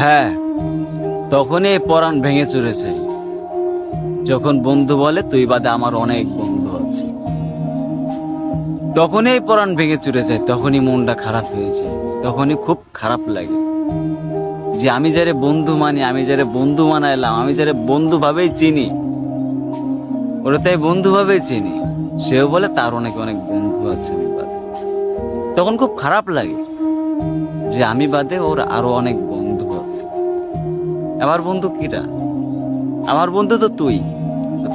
হ্যাঁ, তখনই এই পরাণ ভেঙে চুরেছে, যখন বন্ধু বলে তুই বাদে আমার অনেক বন্ধু আছে। তখনই এই পরাণ ভেঙে চুরে যায়, তখনই মনটা খারাপ হয়ে যায়, তখনই খুব খারাপ লাগে যে আমি যারে বন্ধু মানি, আমি যারে বন্ধু মানাইলাম, আমি যারে বন্ধু ভাবেই চিনি, ওরা তাই বন্ধু ভাবেই চিনি, সেও বলে তার অনেক অনেক বন্ধু আছে আমি বাদে। তখন খুব খারাপ লাগে যে আমি বাদে ওর আরো অনেক বন্ধু আছে। আমার বন্ধু কিটা? আমার বন্ধু তো তুই,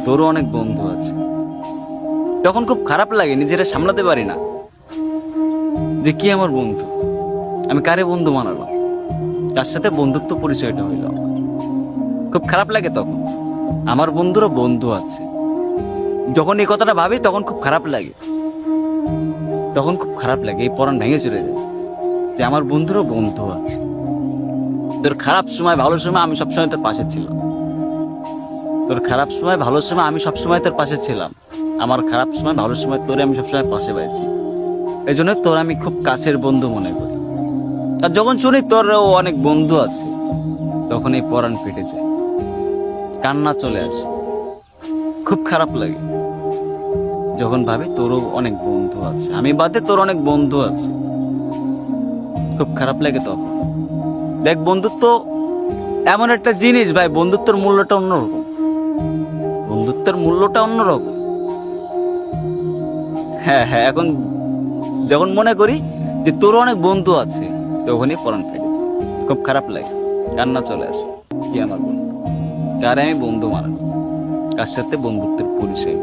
তোরও অনেক বন্ধু আছে। তখন খুব খারাপ লাগে, নিজেরা সামলাতে পারি না যে কি আমার বন্ধু, আমি কারে বন্ধু বানালাম, কার সাথে বন্ধুত্ব পরিচয়টা হইল আমার। খুব খারাপ লাগে তখন, আমার বন্ধুরও বন্ধু আছে। যখন এই কথাটা ভাবি তখন খুব খারাপ লাগে, তখন খুব খারাপ লাগে, এই পরাণ ভেঙে চলে যায় যে আমার বন্ধুরও বন্ধু আছে। তোর খারাপ সময় ভালো সময় আমি সবসময় তোর পাশে ছিলাম, তোর খারাপ সময় ভালো সময় আমি সবসময় তোর পাশে ছিলাম, আমার খারাপ সময় ভালো সময় তোরে আমি সবসময় পাশে পাইছি। এই জন্য তোর আমি খুব কাছের বন্ধু মনে করি। আর যখন শুনি তোরও অনেক বন্ধু আছে, তখন এই পরাণ ফেটে যায়, কান্না চলে আসে, খুব খারাপ লাগে যখন ভাবি তোরও অনেক বন্ধু আছে, আমি বাদে তোর অনেক বন্ধু আছে। খুব খারাপ লাগে তখন। দেখ, বন্ধুত্ব এমন একটা জিনিস ভাই, বন্ধুত্বের মূল্যটা অন্যরকম, বন্ধুত্বের মূল্যটা অন্যরকম। হ্যাঁ হ্যাঁ, এখন যখন মনে করি যে তোর অনেক বন্ধু আছে, তখনই পরাণ ফেটে যায়, খুব খারাপ লাগে, কান্না চলে আসে। কি আমার বন্ধু, কারে আমি বন্ধু মানাবো, কার সাথে বন্ধুত্বের পরিচয়।